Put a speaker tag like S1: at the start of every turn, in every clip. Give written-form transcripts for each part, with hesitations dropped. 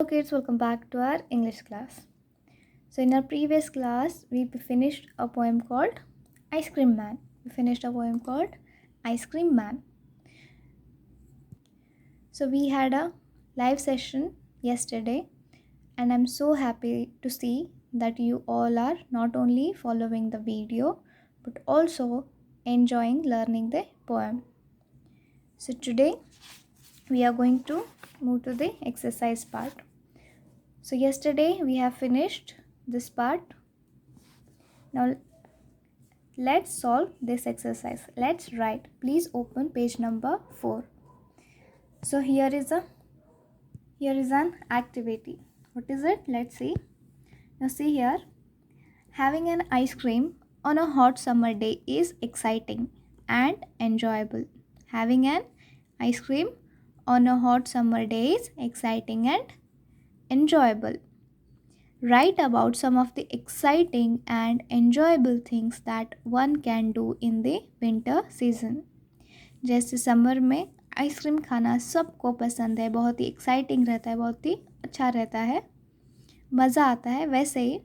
S1: Hello kids, welcome back to our English class. So in our previous class, we finished a poem called Ice Cream Man. Ice Cream Man. So we had a live session yesterday and I'm so happy to see that you all are not only following the video but also enjoying learning the poem. So today we are going to move to the exercise part. So yesterday we have finished this part. Now let's solve this exercise. Let's write. Please open page number 4. So here is an activity. What is it? Let's see. Now see here. Having an ice cream on a hot summer day is exciting and enjoyable. Having an ice cream on a hot summer day is exciting and enjoyable. Write about some of the exciting and enjoyable things that one can do in the winter season. जैसे summer में ice cream खाना सबको पसंद है, बहुत ही exciting रहता है, बहुत ही अच्छा रहता है, मज़ा आता है। वैसे ही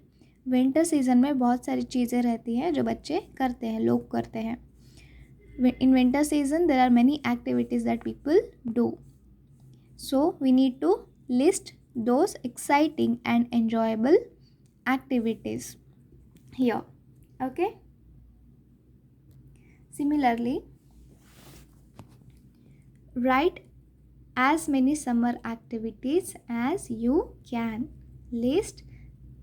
S1: विंटर सीज़न में बहुत सारी चीज़ें रहती हैं जो बच्चे करते हैं, लोग करते हैं। In winter season there are many activities that people do, so we need to list those exciting and enjoyable activities here. Okay, similarly write as many summer activities as you can. List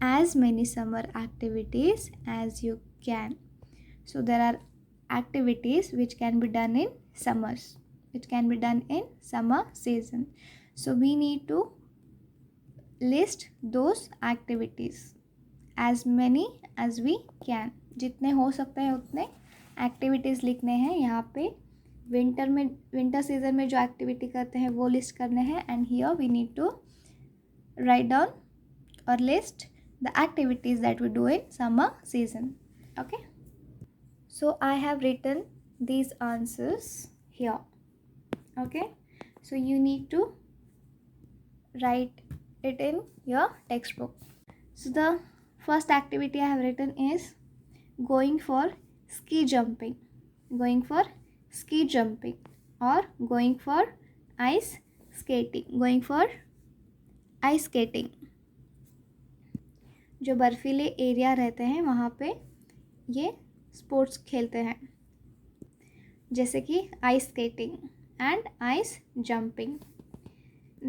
S1: as many summer activities as you can. So there are activities which can be done in summers, which can be done in summer season. So we need to list those activities as many as we can. जितने हो सकते हैं उतने activities लिखने हैं यहाँ पे। Winter season में जो एक्टिविटी करते हैं वो लिस्ट करने हैं, and here we need to write down और list the activities that we do in summer season. Okay, so I have written these answers here. Okay, so you need to write it in your textbook. So the first activity I have written is going for ski jumping. Going for ski jumping or going for ice skating. Going for ice skating. जो बर्फीले area रहते हैं वहाँ पे ये sports खेलते हैं, जैसे कि ice skating and ice jumping.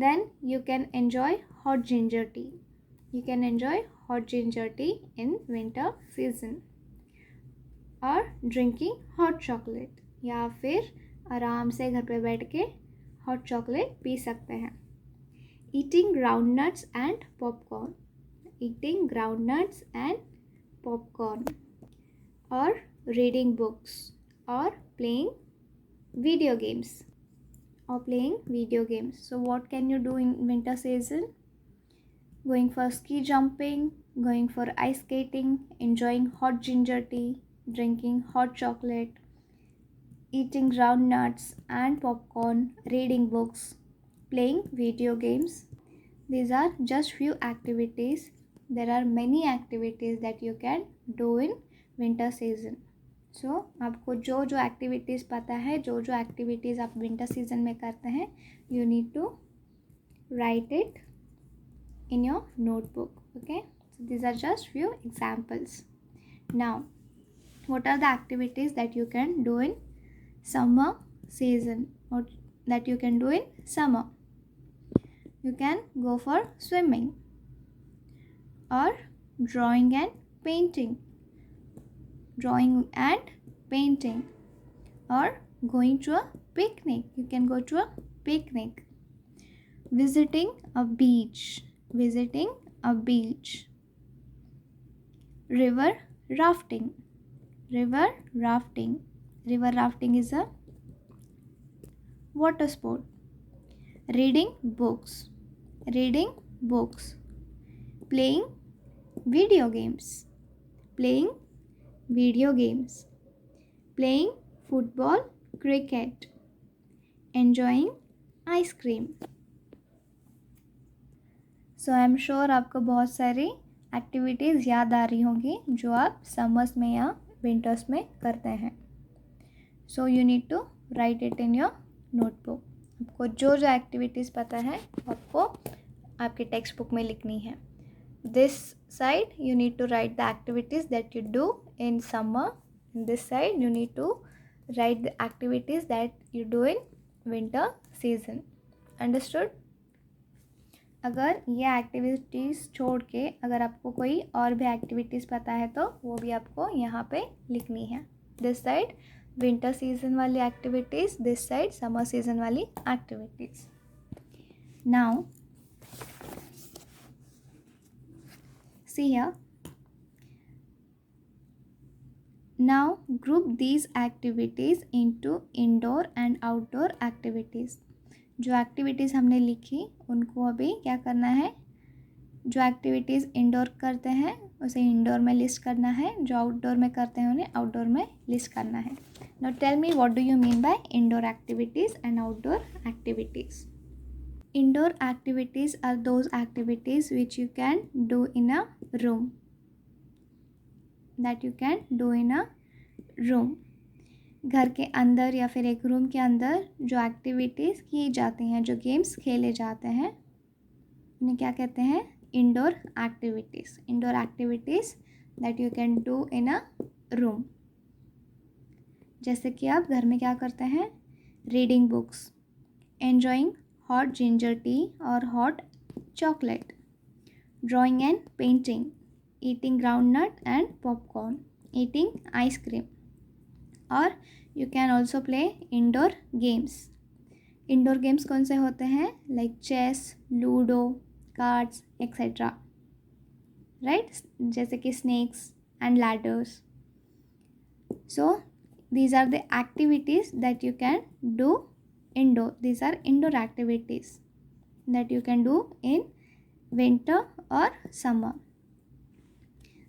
S1: Then you can enjoy hot ginger tea. You can enjoy hot ginger tea in winter season. और drinking hot chocolate, या फिर आराम से घर पे बैठ के hot chocolate पी सकते हैं. Eating groundnuts and popcorn. Eating groundnuts and popcorn. और reading books or playing video games. So what can you do in winter season? Going for ski jumping, going for ice skating, enjoying hot ginger tea, drinking hot chocolate, eating groundnuts and popcorn, reading books, playing video games. These are just few activities. There are many activities that you can do in winter season. सो आपको जो जो activities पता है, जो जो activities आप winter season में करते हैं, you need to write it in your notebook. Okay, so these are just few examples. Now what are the activities that you can do in summer season, or that you can do in summer? You can go for swimming or drawing and painting, or going to a picnic. You can go to a picnic. Visiting a beach. River rafting. River rafting is a water sport. Reading books. Playing video games. Playing football, cricket. Enjoying ice cream. So I am sure आपको बहुत सारी activities याद आ रही होंगी जो आप summers में या विंटर्स में करते हैं. So you need to write it in your notebook. आपको जो जो एक्टिविटीज़ पता है आपको आपके टेक्स्ट बुक में लिखनी है. This side you need to write the activities that you do in summer. In this side you need to write the activities that you do in winter season. Understood? अगर ये activities छोड़ के अगर आपको कोई और भी एक्टिविटीज़ पता है तो वो भी आपको यहाँ पे लिखनी है. दिस साइड विंटर सीजन वाली activities, this side summer season वाली activities. Now see here. Now group these activities into indoor and outdoor activities. जो एक्टिविटीज़ हमने लिखी उनको अभी क्या करना है, जो एक्टिविटीज़ इंडोर करते हैं उसे इंडोर में लिस्ट करना है, जो आउटडोर में करते हैं उन्हें आउटडोर में लिस्ट करना है. Now tell me what do you mean by indoor activities and outdoor activities. Indoor activities are those activities which you can do in a room. That you can do in a room. घर के अंदर या फिर एक room के अंदर जो activities की जाती हैं, जो गेम्स खेले जाते हैं उन्हें क्या कहते हैं, indoor activities. Indoor activities that you can do in a room. जैसे कि आप घर में क्या करते हैं, reading books, enjoying hot ginger tea or hot chocolate, drawing and painting, eating groundnut and popcorn, eating ice cream. Or you can also play indoor games. Indoor games कौन से होते हैं, like chess, ludo, cards, etc. Right? जैसे कि snakes and ladders. So these are the activities that you can do indoor. These are indoor activities that you can do in winter or summer.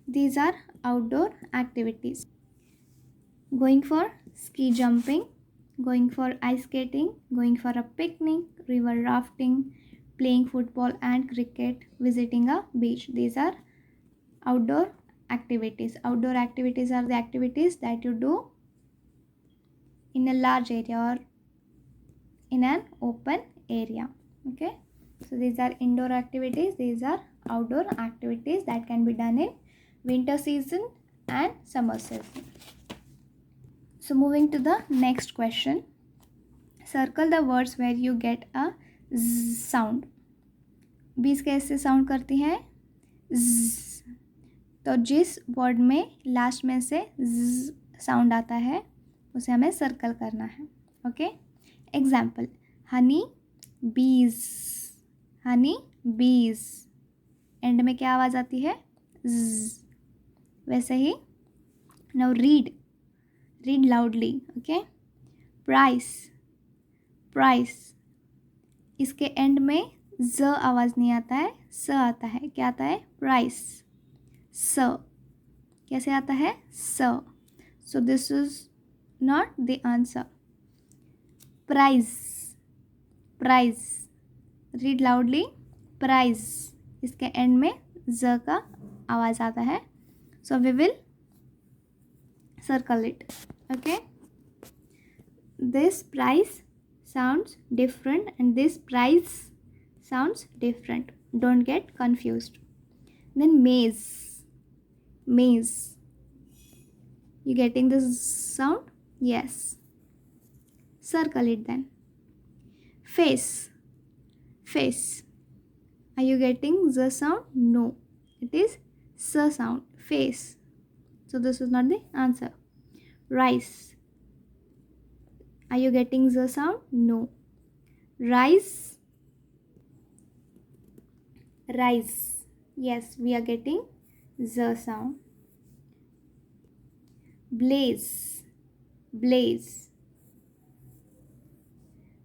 S1: These are outdoor activities. Going for ski jumping, going for ice skating, going for a picnic, river rafting, playing football and cricket, visiting a beach. These are outdoor activities. Outdoor activities are the activities that you do in a large area or in an open area. Okay, so these are indoor activities, these are outdoor activities that can be done in winter season and summer season. So moving to the next question, circle the words where you get a z sound. बीज कैसे sound करती हैं, z. तो जिस word में last में से z sound आता है उसे हमें सर्कल करना है. ओके, एग्जाम्पल, हनी बीज, हनी बीज, एंड में क्या आवाज़ आती है, z. वैसे ही now read, read loudly. Okay, price, price, इसके एंड में ज आवाज़ नहीं आता है, स आता है. क्या आता है, प्राइस, स. कैसे आता है, स. So this is not the answer. Prize, prize, read loudly, prize, इसके एंड में ज का आवाज़ आता है. So we will circle it. Okay, this price sounds different and this price sounds different. Don't get confused. Then maze, maze, you getting this sound? Yes, circle it. Then face, face, are you getting the sound? No, it is s sound, face. So this is not the answer. Rice, are you getting the sound? No. Rice, rice, yes, we are getting the sound. Blaze, blaze,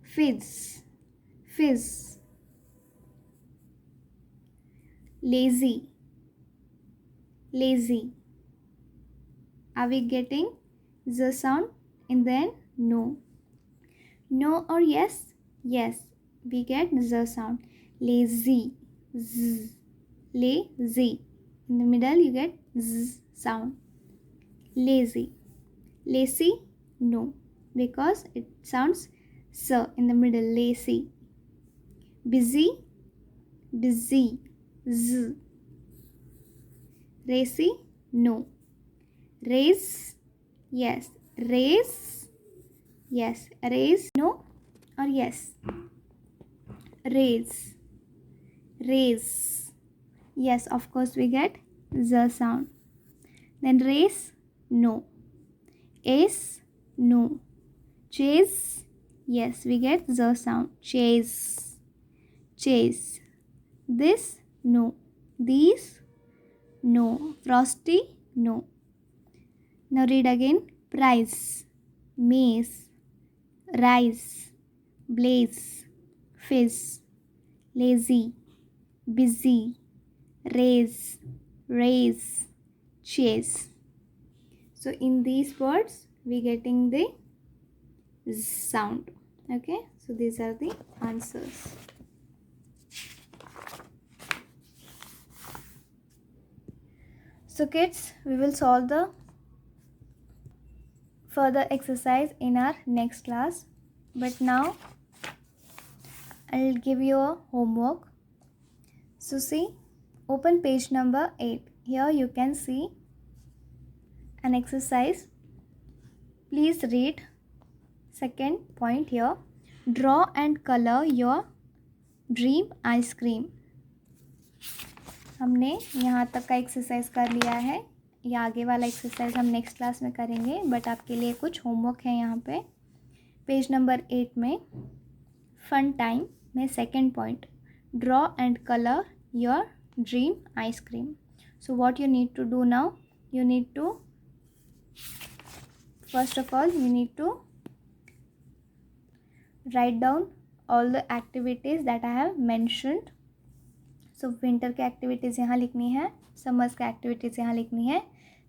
S1: fizz, fizz. Lazy, lazy, are we getting the sound in the end? No. No or yes? Yes, we get the sound. Lazy, z. Lazy. In the middle you get z sound. Lazy. Lazy, no, because it sounds s in the middle. Lazy. Busy. Busy. Z. Racy, no. Raise, yes. Raise, yes. Raise, no or yes. Raise. Raise, yes, of course we get z sound. Then race, no. Ace, no. Chase, yes, we get z sound. Chase. Chase. This, no. These, no. Frosty, no. Now read again. Price, maze, rise, blaze, fizz, lazy, busy, raise, raise, chase. So in these words we getting the z sound. Okay, so these are the answers. So kids, we will solve the further exercise in our next class, but now I'll give you a homework. So see, open page number 8. Here you can see an exercise. Please read second point here. Draw and color your dream ice cream. हमने यहाँ तक का exercise कर लिया है. ये आगे वाला एक्सरसाइज हम नेक्स्ट क्लास में करेंगे, बट आपके लिए कुछ होमवर्क है यहाँ पे. पेज नंबर 8 में फन टाइम में second point, draw and colour your dream ice cream. So what you need to do now, you need to, first of all, you need to write down all the activities that I have mentioned. So winter के activities यहाँ लिखनी है, summers के activities यहाँ लिखनी है.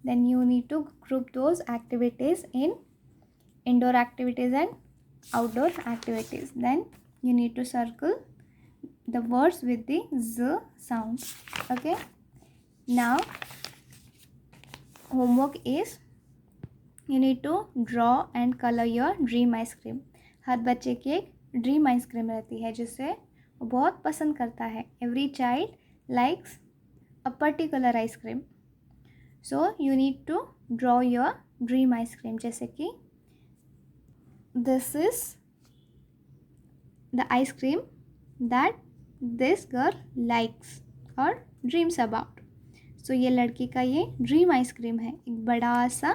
S1: Then you need to group those activities in indoor activities and outdoor activities. Then you need to circle the words with the z sound. Okay, now homework is you need to draw and color your dream ice cream. हर बच्चे की एक dream ice cream रहती है जिसे वो बहुत पसंद करता है. Every child likes a particular ice cream. So you need to draw your dream ice cream. जैसे कि this is the ice cream that this girl likes और ड्रीम्स अबाउट. सो ये लड़की का ये ड्रीम आइसक्रीम है, एक बड़ा सा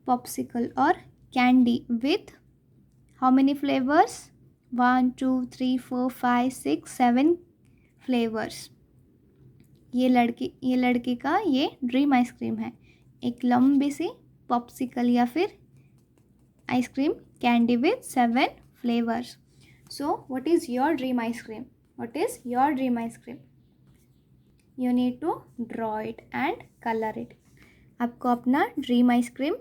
S1: पॉप्सिकल और candy with how many flavours, 1 2 3 4 5 6 7 flavours. ये लड़की का ये ड्रीम आइसक्रीम है, एक लंबी सी पॉप्सिकल या फिर ice cream candy with 7 flavours. So what is your dream ice cream? What is your dream ice cream? You need to draw it and colour it. आपको अपना ड्रीम आइसक्रीम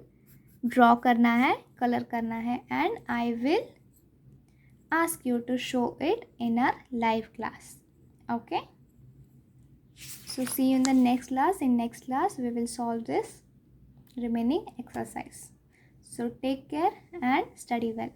S1: ड्रॉ करना है, कलर करना है, and I will ask you to show it in our live class. Okay, so see you in the next class. In next class we will solve this remaining exercise. So take care and study well.